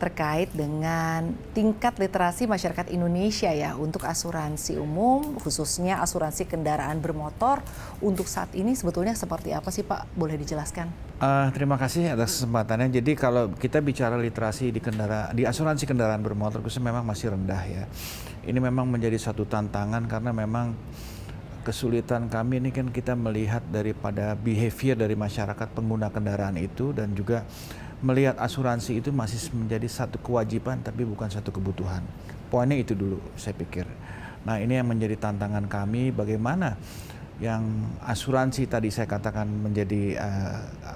terkait dengan tingkat literasi masyarakat Indonesia ya untuk asuransi umum, khususnya asuransi kendaraan bermotor. Untuk saat ini sebetulnya seperti apa sih Pak? Boleh dijelaskan? Terima kasih atas kesempatannya. Jadi kalau kita bicara literasi di asuransi kendaraan bermotor khususnya memang masih rendah ya. Ini memang menjadi satu tantangan karena memang kesulitan kami ini kan kita melihat daripada behavior dari masyarakat pengguna kendaraan itu dan juga melihat asuransi itu masih menjadi satu kewajiban tapi bukan satu kebutuhan. Poinnya itu dulu saya pikir. Nah ini yang menjadi tantangan kami bagaimana yang asuransi tadi saya katakan menjadi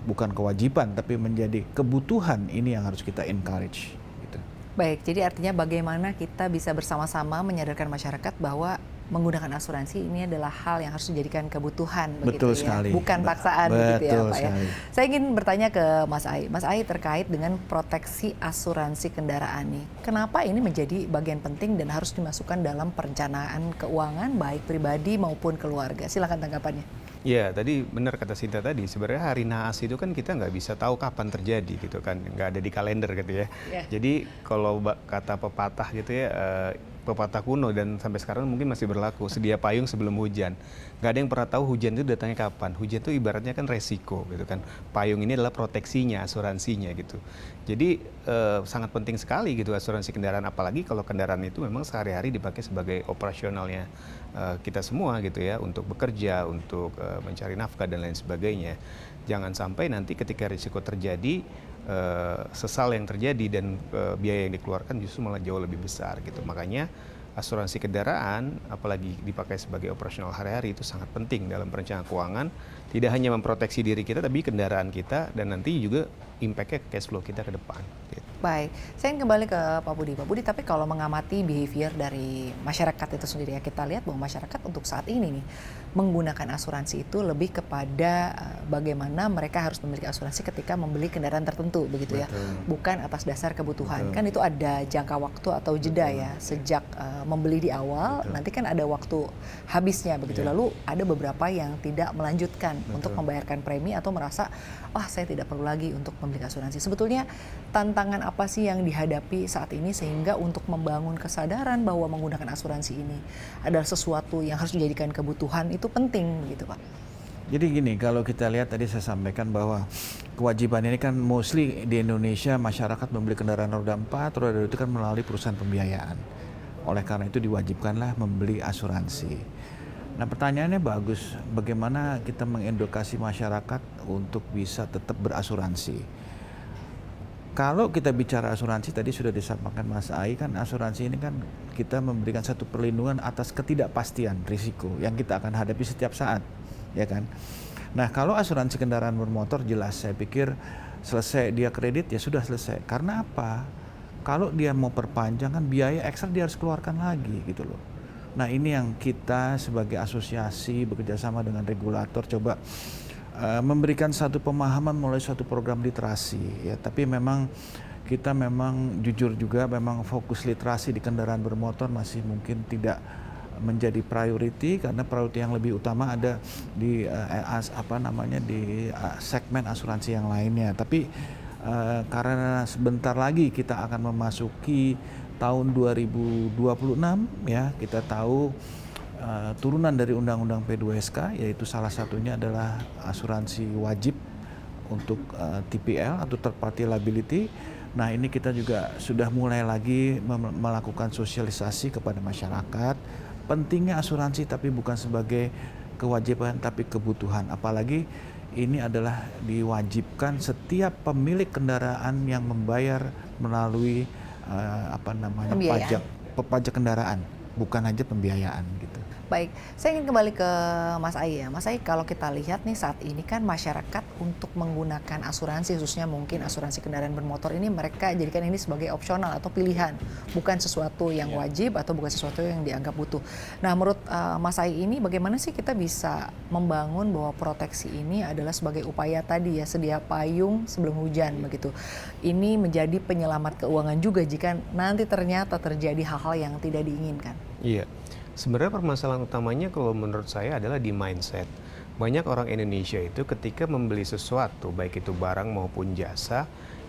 bukan kewajiban tapi menjadi kebutuhan ini yang harus kita encourage. Gitu. Baik, jadi artinya bagaimana kita bisa bersama-sama menyadarkan masyarakat bahwa menggunakan asuransi ini adalah hal yang harus dijadikan kebutuhan, Betul begitu ya, sekali. bukan paksaan, begitu ya Pak ya. Sekali. Saya ingin bertanya ke Mas Ai. Mas Ai terkait dengan proteksi asuransi kendaraan nih. Kenapa ini menjadi bagian penting dan harus dimasukkan dalam perencanaan keuangan baik pribadi maupun keluarga? Silakan tanggapannya. Ya, tadi benar kata Sinta tadi. Sebenarnya hari naas itu kan kita nggak bisa tahu kapan terjadi gitu kan, nggak ada di kalender gitu ya. Jadi kalau kata pepatah gitu ya, pepatah kuno dan sampai sekarang mungkin masih berlaku. Sedia payung sebelum hujan. Nggak ada yang pernah tahu hujan itu datangnya kapan. Hujan itu ibaratnya kan resiko gitu kan. Payung ini adalah proteksinya, asuransinya gitu. Jadi sangat penting sekali gitu asuransi kendaraan. Apalagi kalau kendaraan itu memang sehari-hari dipakai sebagai operasionalnya kita semua gitu ya, untuk bekerja, untuk mencari nafkah dan lain sebagainya. Jangan sampai nanti ketika risiko terjadi, sesal yang terjadi dan biaya yang dikeluarkan justru malah jauh lebih besar gitu. Makanya asuransi kendaraan apalagi dipakai sebagai operasional hari-hari itu sangat penting dalam perencanaan keuangan. Tidak hanya memproteksi diri kita tapi kendaraan kita dan nanti juga impact-nya ke cash flow kita ke depan gitu. Baik, saya ingin kembali ke Pak Budi. Pak Budi, tapi kalau mengamati behavior dari masyarakat itu sendiri ya, kita lihat bahwa masyarakat untuk saat ini nih menggunakan asuransi itu lebih kepada bagaimana mereka harus memiliki asuransi ketika membeli kendaraan tertentu begitu ya, bukan atas dasar kebutuhan. Kan itu ada jangka waktu atau jeda ya, sejak membeli di awal, nanti kan ada waktu habisnya begitu. Lalu ada beberapa yang tidak melanjutkan untuk membayarkan premi atau merasa, saya tidak perlu lagi untuk membeli asuransi. Sebetulnya tantangan apa sih yang dihadapi saat ini sehingga untuk membangun kesadaran bahwa menggunakan asuransi ini adalah sesuatu yang harus dijadikan kebutuhan itu penting gitu Pak? Jadi gini, kalau kita lihat tadi saya sampaikan bahwa kewajiban ini kan mostly di Indonesia masyarakat membeli kendaraan roda 4, roda 2 itu kan melalui perusahaan pembiayaan. Oleh karena itu diwajibkanlah membeli asuransi. Nah pertanyaannya bagus, bagaimana kita mengedukasi masyarakat untuk bisa tetap berasuransi? Kalau kita bicara asuransi, tadi sudah disampaikan Mas Ai, kan asuransi ini kan kita memberikan satu perlindungan atas ketidakpastian risiko yang kita akan hadapi setiap saat, ya kan? Nah kalau asuransi kendaraan bermotor jelas saya pikir selesai dia kredit ya sudah selesai. Karena apa? Kalau dia mau perpanjang kan biaya ekstra dia harus keluarkan lagi gitu loh. Nah ini yang kita sebagai asosiasi bekerjasama dengan regulator coba memberikan satu pemahaman melalui suatu program literasi ya, tapi memang kita memang jujur juga memang fokus literasi di kendaraan bermotor masih mungkin tidak menjadi priority karena priority yang lebih utama ada di di segmen asuransi yang lainnya. Tapi karena sebentar lagi kita akan memasuki tahun 2026 ya, kita tahu turunan dari Undang-Undang P2SK, yaitu salah satunya adalah asuransi wajib untuk TPL atau third party liability. Nah ini kita juga sudah mulai lagi melakukan sosialisasi kepada masyarakat. Pentingnya asuransi tapi bukan sebagai kewajiban tapi kebutuhan. Apalagi ini adalah diwajibkan setiap pemilik kendaraan yang membayar melalui pajak kendaraan, bukan hanya pembiayaan gitu. Baik, saya ingin kembali ke Mas Ai ya. Mas Ai, kalau kita lihat nih saat ini kan masyarakat untuk menggunakan asuransi, khususnya mungkin asuransi kendaraan bermotor ini mereka jadikan ini sebagai opsional atau pilihan, bukan sesuatu yang wajib atau bukan sesuatu yang dianggap butuh. Nah, menurut Mas Ai ini bagaimana sih kita bisa membangun bahwa proteksi ini adalah sebagai upaya tadi ya, sedia payung sebelum hujan begitu. Ini menjadi penyelamat keuangan juga jika nanti ternyata terjadi hal-hal yang tidak diinginkan. Iya. Sebenarnya permasalahan utamanya kalau menurut saya adalah di mindset. Banyak orang Indonesia itu ketika membeli sesuatu, baik itu barang maupun jasa,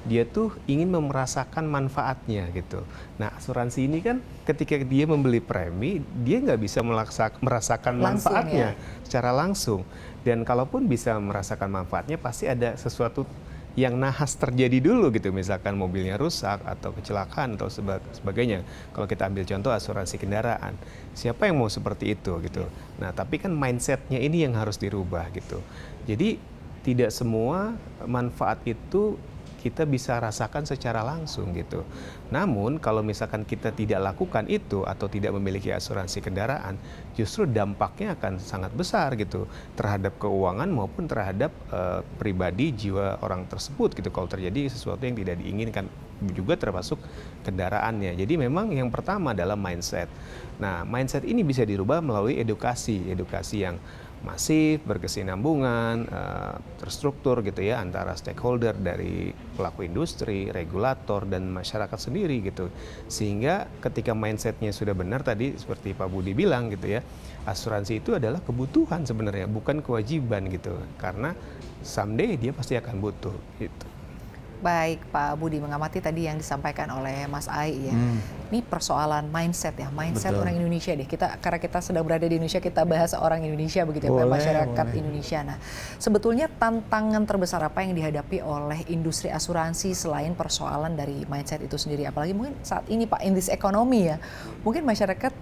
dia tuh ingin merasakan manfaatnya gitu. Nah, asuransi ini kan ketika dia membeli premi, dia nggak bisa merasakan Langsung, manfaatnya ya. secara langsung. Dan kalaupun bisa merasakan manfaatnya, pasti ada sesuatu yang nahas terjadi dulu gitu, misalkan mobilnya rusak atau kecelakaan atau sebagainya. Kalau kita ambil contoh asuransi kendaraan, siapa yang mau seperti itu gitu. Nah, tapi kan mindsetnya ini yang harus dirubah gitu. Jadi tidak semua manfaat itu kita bisa rasakan secara langsung gitu. Namun kalau misalkan kita tidak lakukan itu atau tidak memiliki asuransi kendaraan, justru dampaknya akan sangat besar gitu terhadap keuangan maupun terhadap pribadi jiwa orang tersebut gitu kalau terjadi sesuatu yang tidak diinginkan, juga termasuk kendaraannya. Jadi memang yang pertama adalah mindset. Nah, mindset ini bisa dirubah melalui edukasi yang masif, berkesinambungan, terstruktur gitu ya antara stakeholder dari pelaku industri, regulator dan masyarakat sendiri gitu. Sehingga ketika mindsetnya sudah benar tadi seperti Pak Budi bilang gitu ya, asuransi itu adalah kebutuhan sebenarnya, bukan kewajiban gitu. Karena someday dia pasti akan butuh gitu. Baik, Pak Budi, mengamati tadi yang disampaikan oleh Mas Ai ya. Ini persoalan mindset ya, mindset Betul. orang Indonesia deh. Karena kita sedang berada di Indonesia, kita bahas orang Indonesia begitu ya, Pak, Boleh, masyarakat boleh. Indonesia. Nah, sebetulnya tantangan terbesar apa yang dihadapi oleh industri asuransi selain persoalan dari mindset itu sendiri? Apalagi mungkin saat ini Pak, in this economy ya, mungkin masyarakat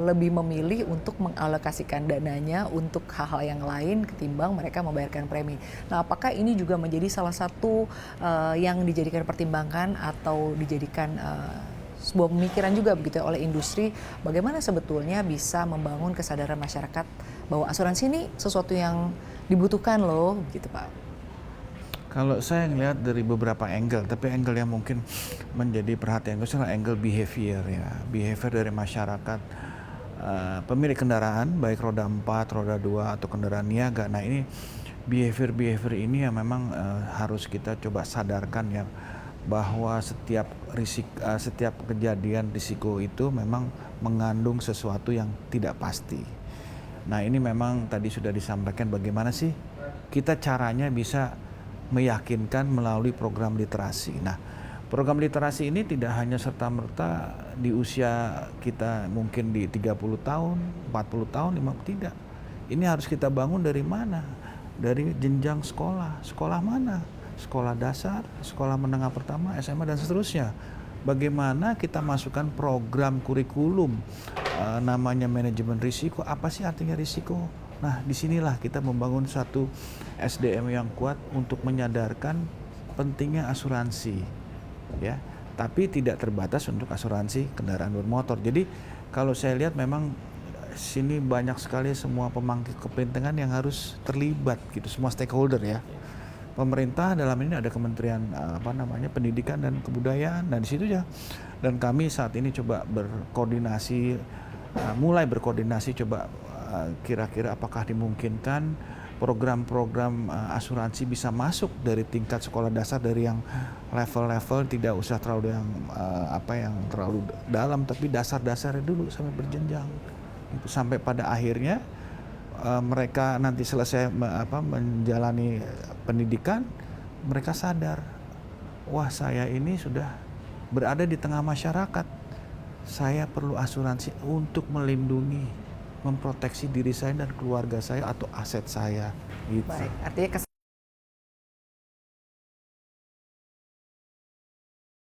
lebih memilih untuk mengalokasikan dananya untuk hal-hal yang lain ketimbang mereka membayarkan premi. Nah, apakah ini juga menjadi salah satu yang dijadikan pertimbangan atau dijadikan sebuah pemikiran juga begitu ya oleh industri, bagaimana sebetulnya bisa membangun kesadaran masyarakat bahwa asuransi ini sesuatu yang dibutuhkan loh, gitu Pak. Kalau saya ngelihat dari beberapa angle, tapi angle yang mungkin menjadi perhatian itu adalah angle behavior ya, behavior dari masyarakat pemilik kendaraan, baik roda 4, roda 2 atau kendaraan niaga. Nah ini behavior ini yang memang harus kita coba sadarkan ya, bahwa setiap kejadian risiko itu memang mengandung sesuatu yang tidak pasti. Nah ini memang tadi sudah disampaikan bagaimana sih kita caranya bisa meyakinkan melalui program literasi. Nah program literasi ini tidak hanya serta-merta di usia kita mungkin di 30 tahun, 40 tahun, 50, tidak. Ini harus kita bangun dari mana? Dari jenjang sekolah. Sekolah mana? Sekolah dasar, sekolah menengah pertama, SMA dan seterusnya. Bagaimana kita masukkan program kurikulum namanya manajemen risiko. Apa sih artinya risiko? Nah, disinilah kita membangun satu SDM yang kuat untuk menyadarkan pentingnya asuransi, ya. Tapi tidak terbatas untuk asuransi kendaraan bermotor. Jadi kalau saya lihat memang sini banyak sekali semua pemangku kepentingan yang harus terlibat gitu, semua stakeholder ya. Pemerintah dalam ini ada Kementerian Pendidikan dan Kebudayaan, dan di situ ya. Dan kami saat ini coba berkoordinasi, mulai berkoordinasi coba kira-kira apakah dimungkinkan program-program asuransi bisa masuk dari tingkat sekolah dasar, dari yang level-level tidak usah terlalu yang terlalu dalam, tapi dasar-dasarnya dulu sampai berjenjang. Itu sampai pada akhirnya mereka nanti selesai menjalani pendidikan, mereka sadar, wah saya ini sudah berada di tengah masyarakat, saya perlu asuransi untuk melindungi, memproteksi diri saya dan keluarga saya atau aset saya. Gitu. Baik, artinya